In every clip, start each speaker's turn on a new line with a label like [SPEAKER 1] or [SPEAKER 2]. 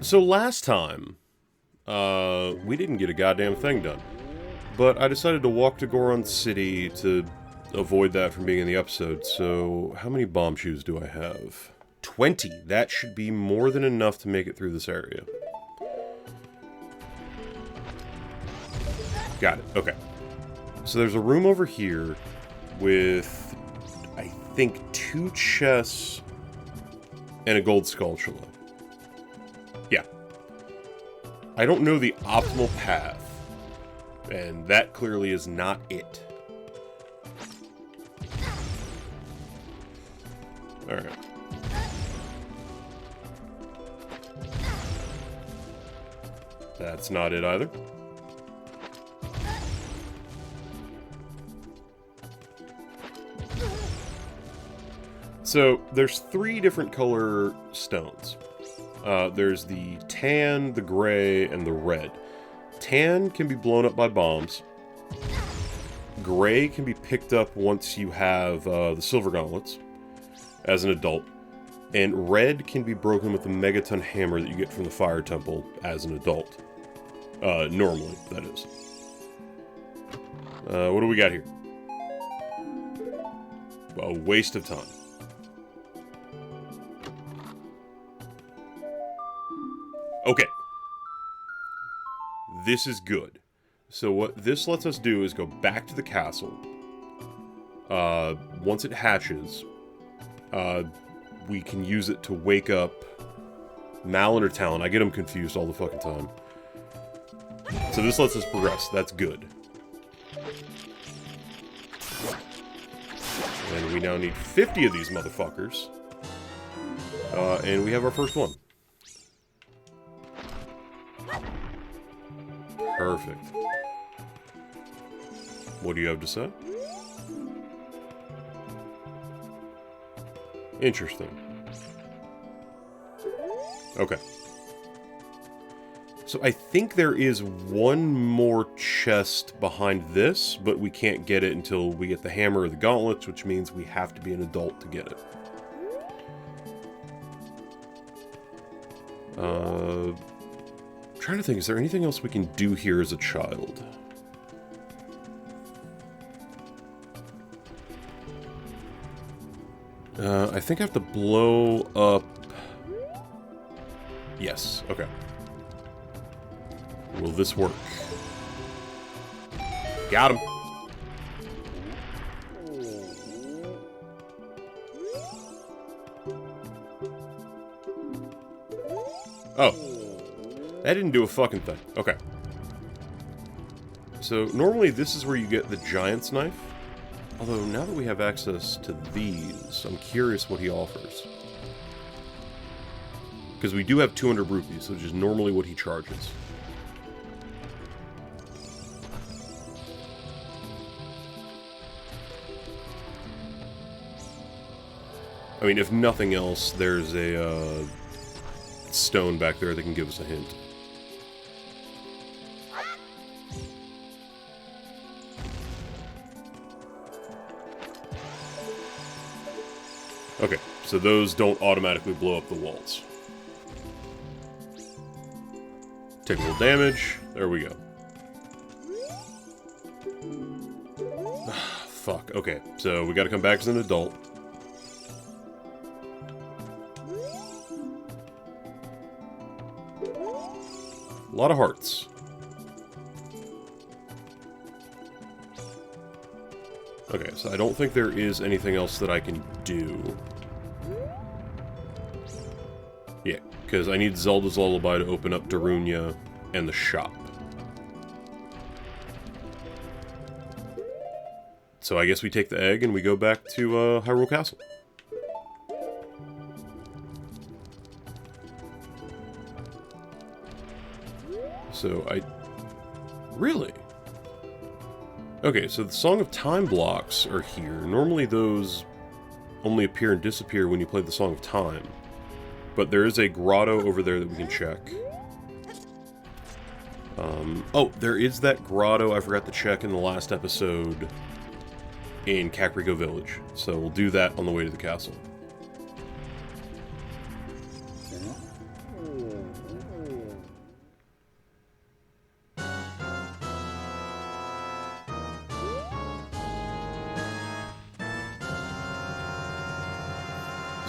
[SPEAKER 1] So last time, we didn't get a goddamn thing done. But I decided to walk to Goron City to avoid that from being in the episode, so how many bomb shoes do I have? 20. That should be more than enough to make it through this area. Got it, okay. So there's a room over here with, I think, 2 chests and a gold skulltula. Yeah. I don't know the optimal path, and that clearly is not it. Alright. That's not it either. So, there's 3 different color stones. There's the tan, the gray, and the red. Tan can be blown up by bombs. Gray can be picked up once you have the silver gauntlets as an adult. And red can be broken with the megaton hammer that you get from the fire temple as an adult. Normally, that is. What do we got here? A waste of time. Okay. This is good. So what this lets us do is go back to the castle. Once it hatches, we can use it to wake up Malin or Talon. I get them confused all the fucking time. So this lets us progress. That's good. And we now need 50 of these motherfuckers. And we have our first one. Perfect. What do you have to say? Interesting. Okay. So I think there is one more chest behind this, but we can't get it until we get the hammer or the gauntlets, which means we have to be an adult to get it. Trying to think, is there anything else we can do here as a child? I think I have to blow up... Yes, okay. Will this work? Got him! Oh. That didn't do a fucking thing. Okay. So, normally this is where you get the giant's knife. Although, now that we have access to these, I'm curious what he offers. Because we do have 200 rupees, which is normally what he charges. I mean, if nothing else, there's a stone back there that can give us a hint. Okay, so those don't automatically blow up the walls. Take a little damage. There we go. Fuck, okay. So we gotta come back as an adult. A lot of hearts. Okay, so I don't think there is anything else that I can do. Yeah, because I need Zelda's Lullaby to open up Darunia and the shop. So I guess we take the egg and we go back to Hyrule Castle. So Really? Okay, so the Song of Time blocks are here. Normally those only appear and disappear when you play the Song of Time. But there is a grotto over there that we can check. Oh, there is that grotto I forgot to check in the last episode in Kakariko Village. So we'll do that on the way to the castle.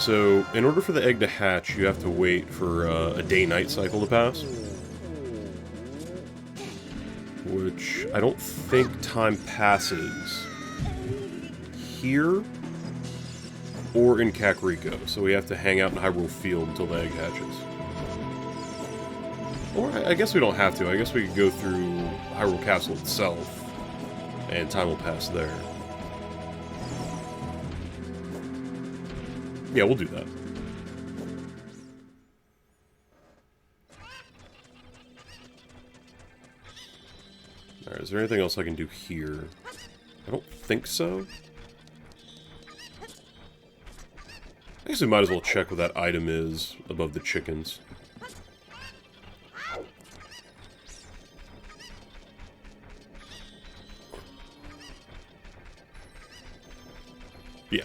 [SPEAKER 1] So, in order for the egg to hatch, you have to wait for a day-night cycle to pass. Which I don't think time passes here or in Kakariko. So we have to hang out in Hyrule Field until the egg hatches. Or I guess we don't have to. I guess we could go through Hyrule Castle itself, and time will pass there. Yeah, we'll do that. Alright, is there anything else I can do here? I don't think so. I guess we might as well check what that item is above the chickens. Yeah.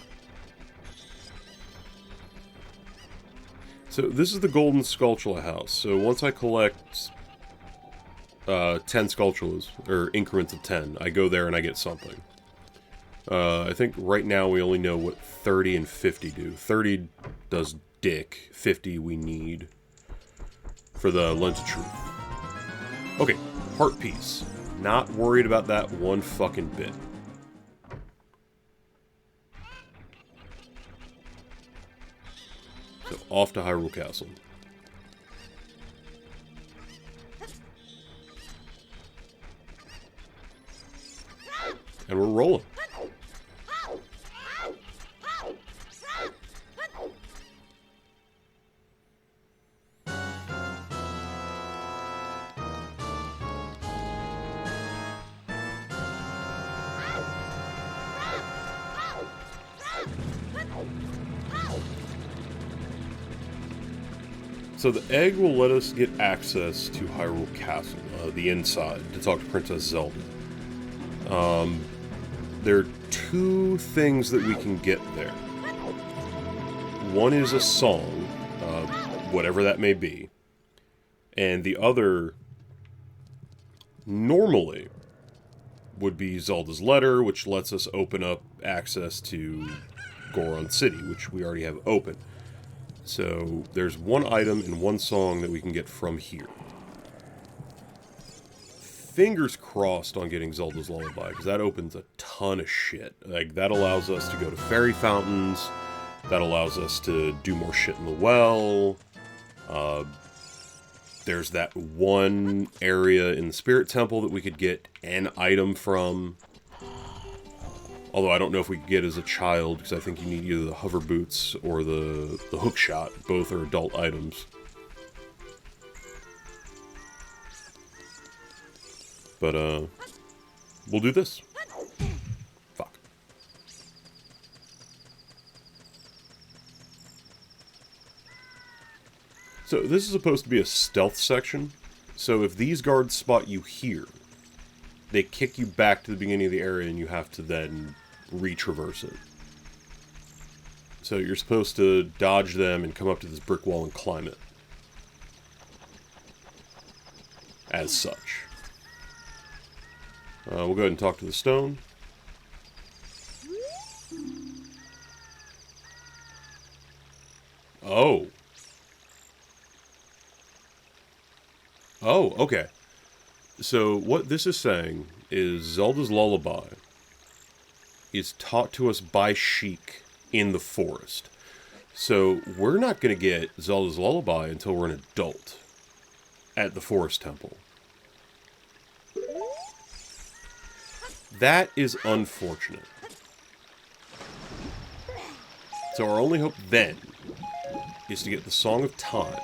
[SPEAKER 1] So this is the Golden Skulltula house. So once I collect 10 Skulltulas, or increments of 10, I go there and I get something. I think right now we only know what 30 and 50 do. 30 does dick, 50 we need for the Lens of Truth. Okay, heart piece. Not worried about that one fucking bit. So off to Hyrule Castle. And we're rolling. So the egg will let us get access to Hyrule Castle, the inside, to talk to Princess Zelda. There are two things that we can get there. One is a song, whatever that may be, and the other, normally, would be Zelda's letter, which lets us open up access to Goron City, which we already have open. So there's one item and one song that we can get from here. Fingers crossed on getting Zelda's Lullaby, because that opens a ton of shit. Like, that allows us to go to fairy fountains, that allows us to do more shit in the well. There's that one area in the Spirit Temple that we could get an item from. Although I don't know if we could get as a child, because I think you need either the hover boots or the hook shot. Both are adult items. But, we'll do this. Fuck. So, this is supposed to be a stealth section. So, if these guards spot you here, they kick you back to the beginning of the area and you have to then retraverse it. So, you're supposed to dodge them and come up to this brick wall and climb it. As such. We'll go ahead and talk to the stone. Oh. Oh, okay. So, what this is saying is Zelda's Lullaby is taught to us by Sheik in the forest. So, we're not going to get Zelda's Lullaby until we're an adult at the Forest Temple. That is unfortunate. So our only hope then is to get the Song of Time,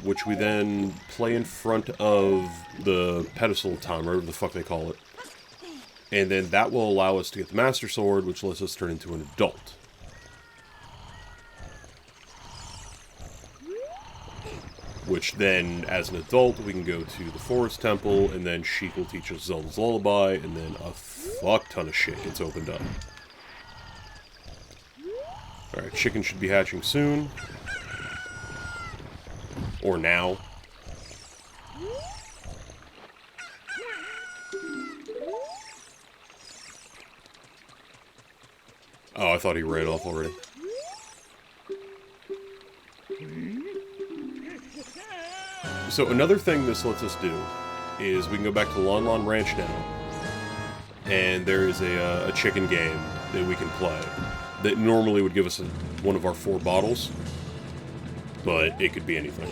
[SPEAKER 1] which we then play in front of the pedestal of time, whatever the fuck they call it. And then that will allow us to get the Master Sword, which lets us turn into an adult. Which then, as an adult, we can go to the Forest Temple, and then Sheik will teach us Zelda's Lullaby, and then a fuck ton of shit gets opened up. Alright, chicken should be hatching soon. Or now. Oh, I thought he ran off already. So another thing this lets us do is we can go back to Lon Lon Ranch now, and there is a chicken game that we can play that normally would give us one of our 4 bottles, but it could be anything.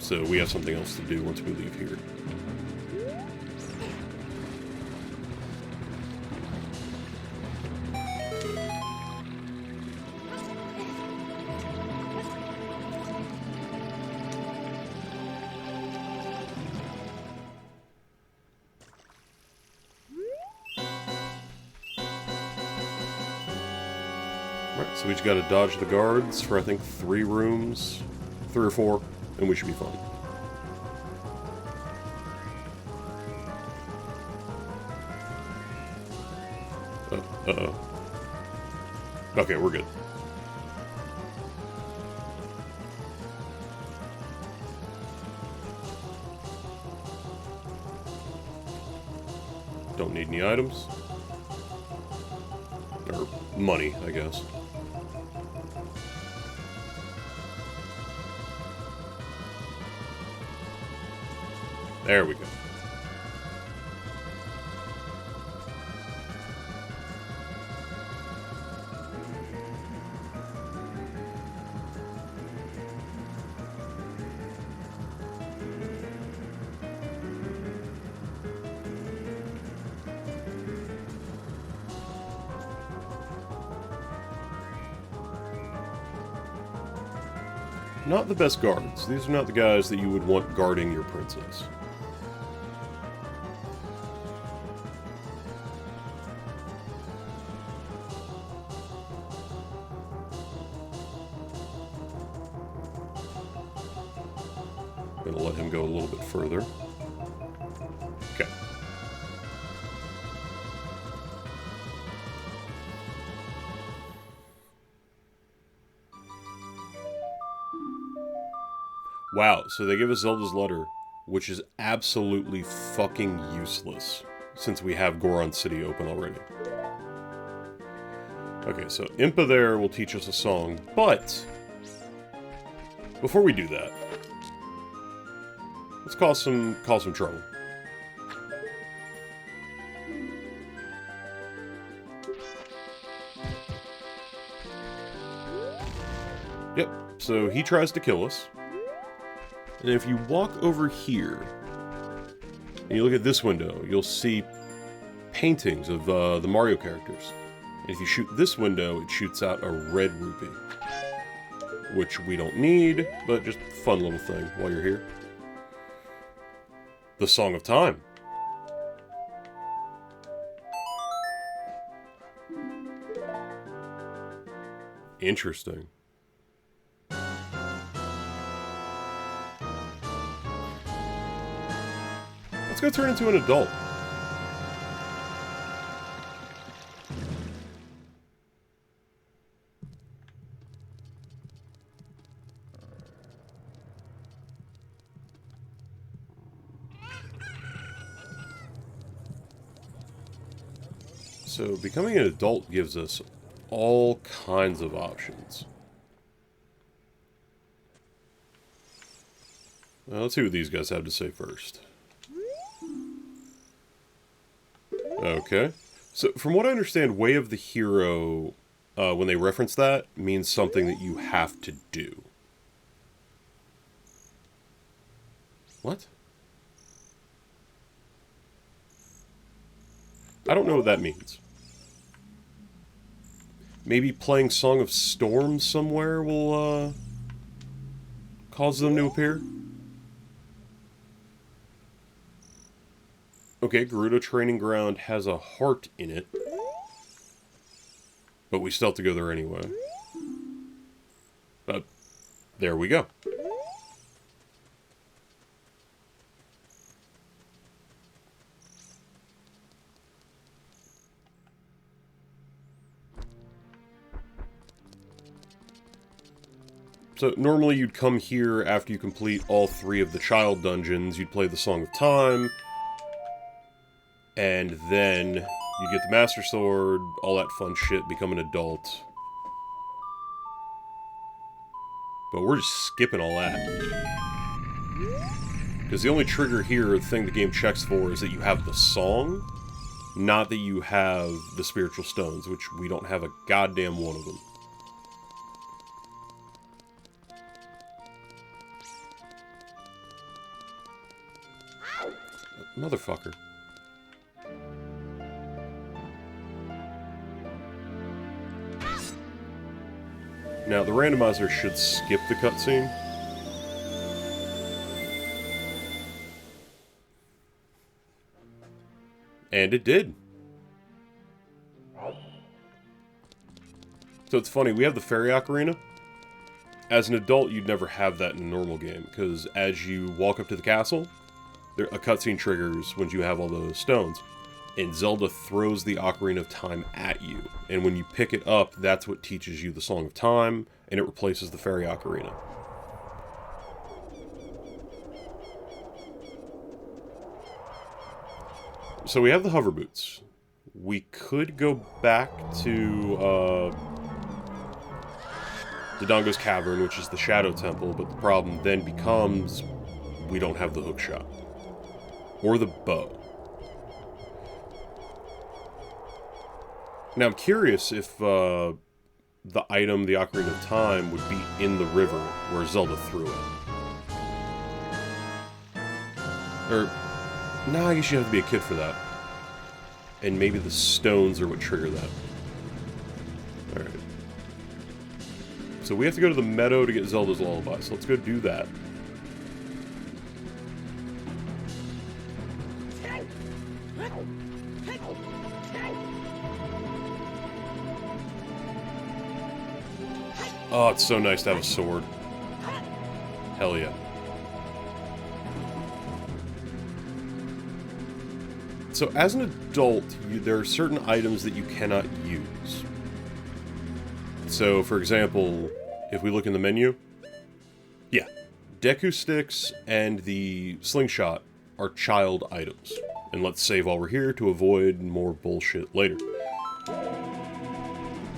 [SPEAKER 1] So we have something else to do once we leave here. Alright, so we just gotta dodge the guards for, I think, 3 rooms, 3 or 4, and we should be fine. Uh-oh. Okay, we're good. Don't need any items. Or money, I guess. There we go. Not the best guards. These are not the guys that you would want guarding your princess. I'm gonna let him go a little bit further. Okay. Wow, so they give us Zelda's letter, which is absolutely fucking useless, since we have Goron City open already. Okay, so Impa there will teach us a song, but before we do that, let's cause some trouble. Yep, so he tries to kill us. And if you walk over here, and you look at this window, you'll see paintings of the Mario characters. And if you shoot this window, it shoots out a red rupee. Which we don't need, but just a fun little thing while you're here. The Song of Time. Interesting. Let's go turn into an adult. So, becoming an adult gives us all kinds of options. Let's see what these guys have to say first. Okay. So, from what I understand, Way of the Hero, when they reference that, means something that you have to do. What? I don't know what that means. Maybe playing Song of Storms somewhere will, cause them to appear? Okay, Gerudo Training Ground has a heart in it. But we still have to go there anyway. But, there we go. So, normally you'd come here after you complete all 3 of the child dungeons, you'd play the Song of Time, and then you'd get the Master Sword, all that fun shit, become an adult. But we're just skipping all that. Because the only trigger here, the thing the game checks for, is that you have the song, not that you have the spiritual stones, which we don't have a goddamn one of them. Motherfucker. Now, the randomizer should skip the cutscene. And it did. So it's funny, we have the Fairy Ocarina. As an adult, you'd never have that in a normal game, because as you walk up to the castle, a cutscene triggers when you have all those stones. And Zelda throws the Ocarina of Time at you. And when you pick it up, that's what teaches you the Song of Time, and it replaces the Fairy Ocarina. So we have the hover boots. We could go back to Dodongo's Cavern, which is the Shadow Temple, but the problem then becomes we don't have the hook shot. Or the bow. Now I'm curious if the item, the Ocarina of Time, would be in the river where Zelda threw it. Or, no, I guess you have to be a kid for that. And maybe the stones are what trigger that. Alright. So we have to go to the meadow to get Zelda's Lullaby, so let's go do that. Oh, it's so nice to have a sword. Hell yeah. So as an adult, there are certain items that you cannot use. So, for example, if we look in the menu, yeah, Deku Sticks and the Slingshot are child items. And let's save while we're here to avoid more bullshit later.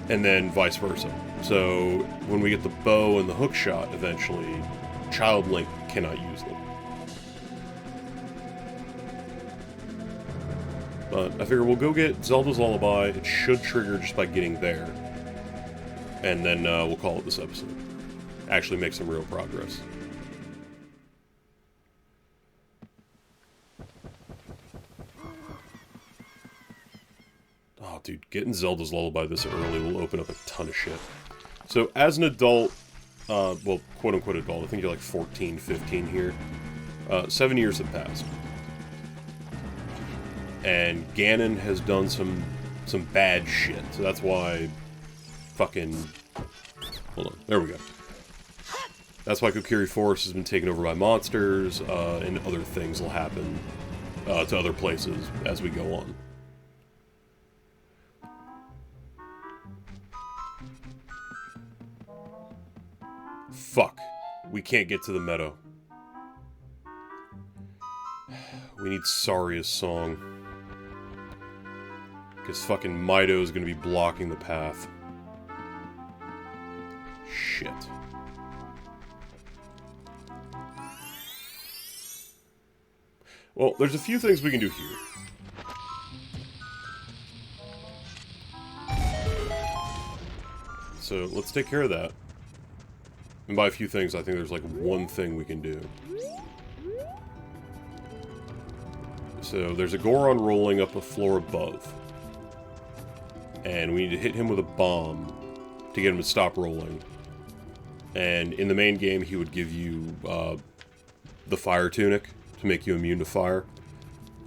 [SPEAKER 1] And then vice versa. So, when we get the bow and the hook shot, eventually, Child Link cannot use them. But I figure we'll go get Zelda's Lullaby. It should trigger just by getting there. And then we'll call it this episode. Actually make some real progress. Oh, dude, getting Zelda's Lullaby this early will open up a ton of shit. So, as an adult, well, quote-unquote adult, I think you're like 14, 15 here. 7 years have passed. And Ganon has done some bad shit, so that's why fucking... Hold on, there we go. That's why Kokiri Forest has been taken over by monsters, and other things will happen to other places as we go on. Fuck. We can't get to the meadow. We need Saria's song. Because fucking Mido is going to be blocking the path. Shit. Well, there's a few things we can do here. So, let's take care of that. And by a few things, I think there's like one thing we can do. So, there's a Goron rolling up a floor above. And we need to hit him with a bomb to get him to stop rolling. And in the main game, he would give you the fire tunic to make you immune to fire.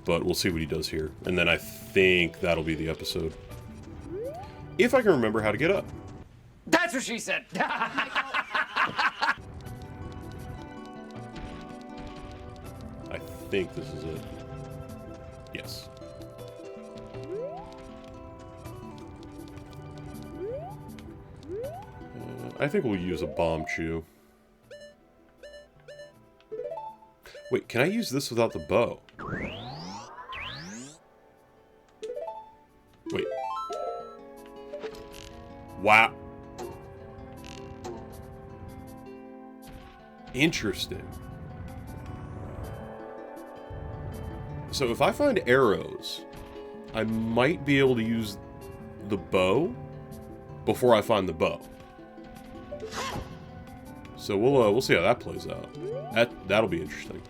[SPEAKER 1] But we'll see what he does here. And then I think that'll be the episode. If I can remember how to get up.
[SPEAKER 2] That's what she said!
[SPEAKER 1] I think this is it. Yes. I think we'll use a bomb chew. Wait, can I use this without the bow? Wait. Wow. Interesting. So if I find arrows, I might be able to use the bow before I find the bow. So we'll see how that plays out. That'll be interesting.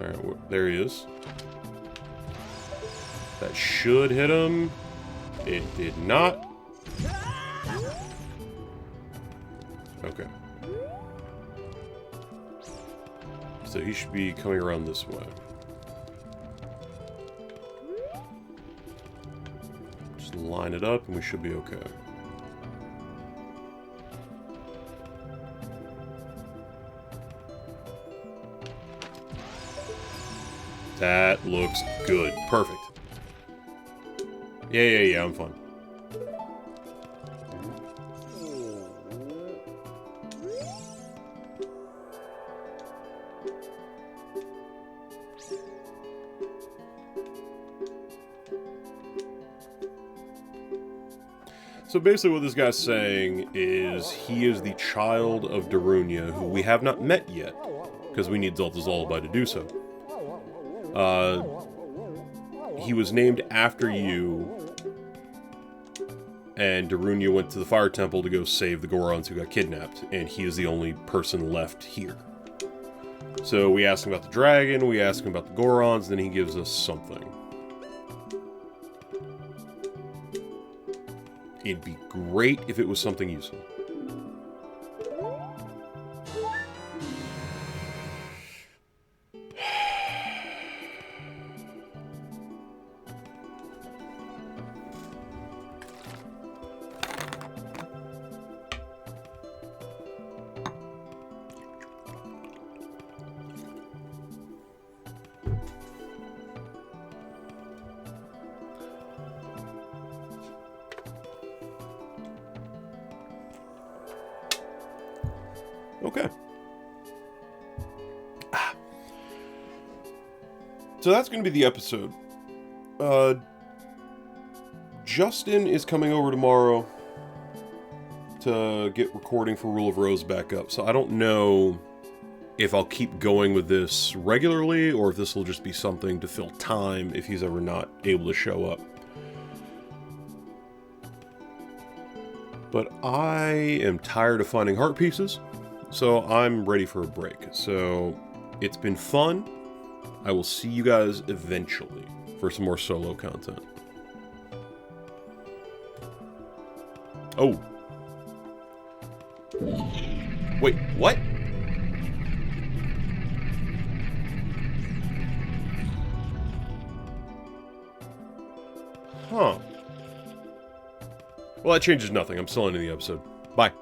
[SPEAKER 1] All right, there he is. That should hit him. It did not. Okay. So he should be coming around this way. Just line it up and we should be okay. That looks good. Perfect. Yeah, I'm fine. So basically what this guy's saying is he is the child of Darunia, who we have not met yet, because we need Zelda's Lullaby to do so. He was named after you, and Darunia went to the Fire Temple to go save the Gorons who got kidnapped, and he is the only person left here. So we ask him about the dragon, we ask him about the Gorons, then he gives us something. It'd be great if it was something useful. Okay. So that's going to be the episode. Justin is coming over tomorrow to get recording for Rule of Rose back up. So I don't know if I'll keep going with this regularly or if this will just be something to fill time if he's ever not able to show up. But I am tired of finding heart pieces. So I'm ready for a break. So it's been fun. I will see you guys eventually for some more solo content. Oh. Wait, what? Huh. Well, that changes nothing. I'm still ending the episode. Bye.